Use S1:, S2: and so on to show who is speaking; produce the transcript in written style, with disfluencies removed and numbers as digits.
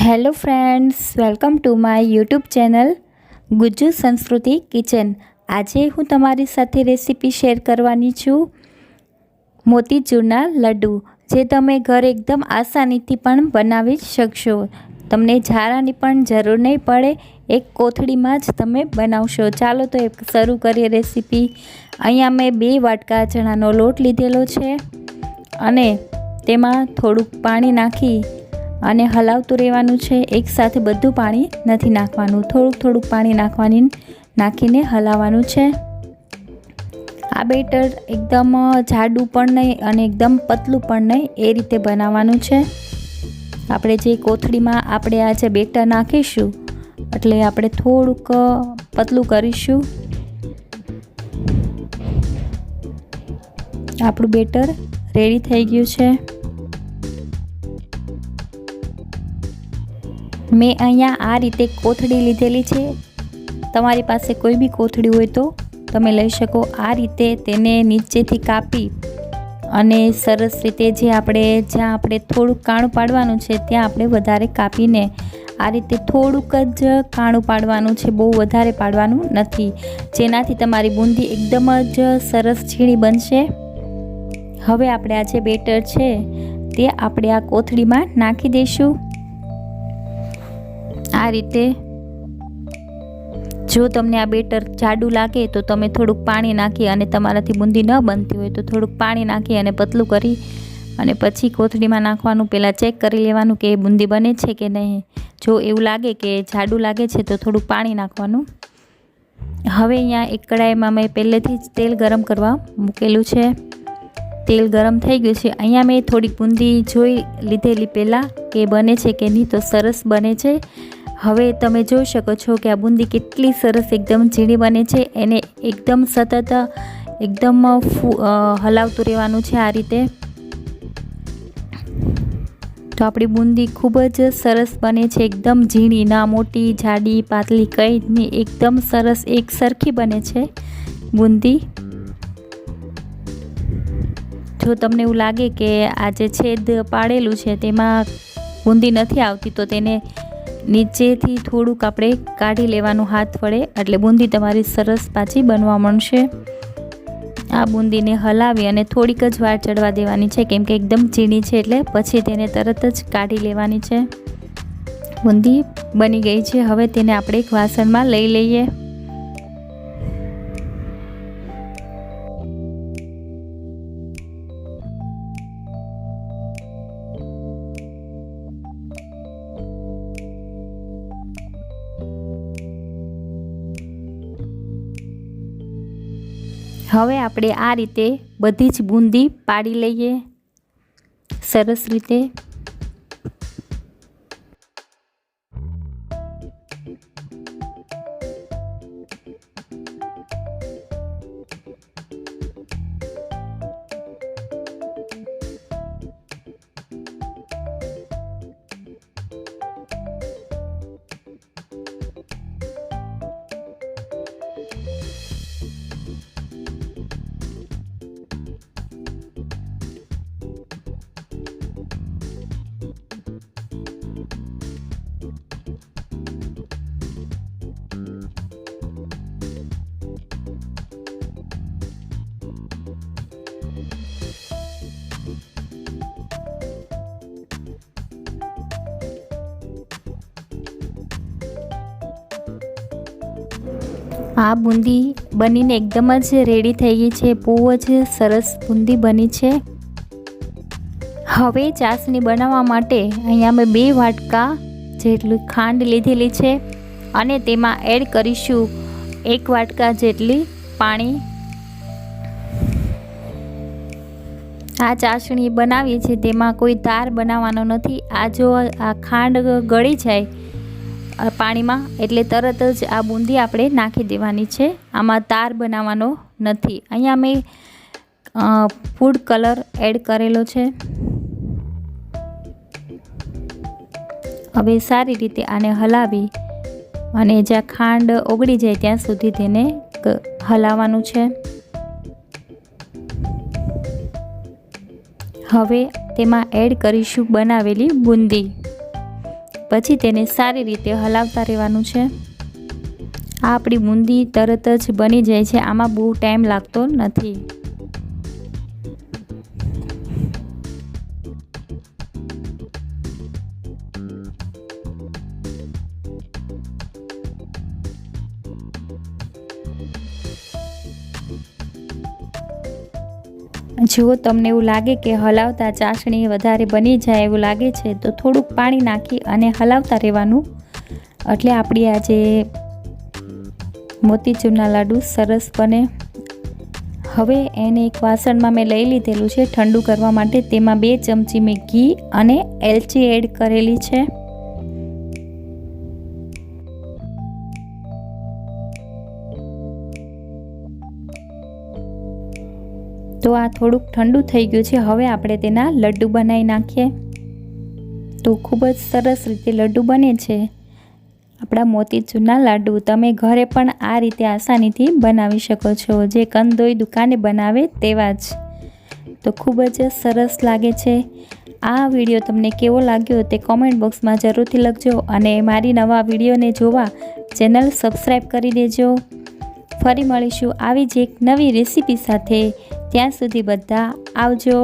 S1: Hello friends, welcome to my YouTube channel Gujju સંસ્કૃતિ kitchen. આજે હું તમારી સાથે રેસીપી શેર કરવાની છું મોતીચૂરના લડ્ડુ, જે તમે ઘરે એકદમ આસાનીથી પણ બનાવી શકશો। તમને ઝારાની પણ જરૂર નહીં પડે, એક કોથળીમાં જ તમે બનાવશો। ચાલો તો શરૂ કરીએ રેસીપી। અહીંયા મેં 2 વાટકા ચણાનો લોટ લીધેલો છે અને તેમાં થોડુંક પાણી નાખી અને હલાવતું રહેવાનું છે। એકસાથે બધું પાણી નથી નાખવાનું, થોડુંક પાણી નાખીને હલાવવાનું છે। આ બેટર એકદમ જાડું પણ નહીં અને એકદમ પતલું પણ નહીં, એ રીતે બનાવવાનું છે। આપણે જે કોથળીમાં આપણે આ જે બેટર નાખીશું એટલે આપણે થોડુંક પતલું કરીશું। આપણું બેટર રેડી થઈ ગયું છે। મેં અહીંયા આ રીતે કોથળી લીધેલી છે, તમારી પાસે કોઈ બી કોથળી હોય તો તમે લઈ શકો। આ રીતે તેને નીચેથી કાપી અને સરસ રીતે જ્યાં આપણે થોડુંક કાણું પાડવાનું છે ત્યાં આપણે વધારે કાપીને આ રીતે થોડુંક જ કાણું પાડવાનું છે, બહુ વધારે પાડવાનું નથી, જેનાથી તમારી બુંદી એકદમ જ સરસ ઝીણી બનશે। હવે આપણે આ જે બેટર છે તે આપણે આ કોથળીમાં નાખી દઈશું। આ રીતે જો તમને આ બેટર જાડું લાગે તો તમે થોડુંક પાણી નાખી, અને તમારાથી બુંદી ન બનતી હોય તો થોડુંક પાણી નાખી અને પતલું કરી અને પછી કોથળીમાં નાખવાનું। પહેલાં ચેક કરી લેવાનું કે બુંદી બને છે કે નહીં। જો એવું લાગે કે જાડું લાગે છે તો થોડુંક પાણી નાખવાનું। હવે અહીંયા એક કડાઈમાં મેં પહેલેથી જ તેલ ગરમ કરવા મૂકેલું છે। તેલ ગરમ થઈ ગયું છે। અહીંયા મેં થોડીક બુંદી જોઈ લીધેલી પહેલાં કે બને છે કે નહીં, તો સરસ બને છે। હવે તમે જોઈ શકો છો કે આ બુંદી કેટલી સરસ એકદમ ઝીણી બને છે। એને એકદમ સતત એકદમ હલાવતું રહેવાનું છે આ રીતે। તો આપણી બુંદી ખૂબ જ સરસ બને છે, એકદમ ઝીણી, ના મોટી જાડી પાતળી કંઈ જ નહીં, એકદમ સરસ એક સરખી બને છે બુંદી। જો તમને એવું લાગે કે આ જે છેદ પાડેલું છે તેમાં બુંદી નથી આવતી તો તેને નીચેથી થોડુંક આપણે કાઢી લેવાનું હાથ વડે, એટલે બુંદી તમારી સરસ પાછી બનવા માંડશે। આ બુંદીને હલાવી અને થોડીક જ વાર ચડવા દેવાની છે, કેમ કે એકદમ ઝીણી છે એટલે પછી તેને તરત જ કાઢી લેવાની છે। બુંદી બની ગઈ છે। હવે તેને આપણે એક વાસણમાં લઈ લઈએ। હવે આપણે આ રીતે બધી જ બુંદી પાડી લઈએ સરસ રીતે। આ બુંદી બનીને એકદમ જ રેડી થઈ ગઈ છે, બહુ જ સરસ બુંદી બની છે। હવે ચાસણી બનાવવા માટે અહીંયા મેં 2 વાટકા જેટલી ખાંડ લીધેલી છે અને તેમાં એડ કરીશું 1 વાટકા જેટલી પાણી। આ ચાસણી બનાવીએ છીએ તેમાં કોઈ તાર બનાવવાનો નથી। આ જો આ ખાંડ ગળી જાય પાણીમાં એટલે તરત જ આ બુંદી આપણે નાખી દેવાની છે, આમાં તાર બનાવવાનો નથી। અહીંયા મેં ફૂડ કલર એડ કરેલો છે। હવે સારી રીતે આને હલાવી અને જ્યાં ખાંડ ઓગળી જાય ત્યાં સુધી તેને હલાવવાનું છે। હવે તેમાં એડ કરીશું બનાવેલી બુંદી। પછી તેને સારી રીતે હલાવતા રહેવાનું છે। આ આપણી બુંદી તરત જ બની જાય છે, આમાં બહુ ટાઈમ લાગતો નથી। જો તમને એવું લાગે કે હલાવતા ચાસણી વધારે બની જાય એવું લાગે છે તો થોડુંક પાણી નાખી અને હલાવતા રહેવાનું, એટલે આપણી આ જે મોતીચૂરના લાડુ સરસ બને। હવે એને એક વાસણમાં મેં લઈ લીધેલું છે ઠંડુ કરવા માટે। તેમાં 2 ચમચી મેં ઘી અને એલચી એડ કરેલી છે। તો આ થોડુંક ઠંડુ થઈ ગયું છે, હવે આપણે તેના લડ્ડુ બનાવી નાખીએ। તો ખૂબ જ સરસ રીતે લડ્ડુ બને છે આપણા મોતીચૂરના લાડુ। તમે ઘરે પણ આ રીતે આસાનીથી બનાવી શકો છો, જે કંદોઈ દુકાને બનાવે તેવા જ। તો ખૂબ જ સરસ લાગે છે। આ વિડીયો તમને કેવો લાગ્યો તે કોમેન્ટ બોક્સમાં જરૂરથી લખજો, અને મારી નવા વિડીયોને જોવા ચેનલ સબસ્ક્રાઈબ કરી દેજો। ફરી મળીશું આવી જ એક નવી રેસીપી સાથે। ત્યાં સુધી બધા આવજો।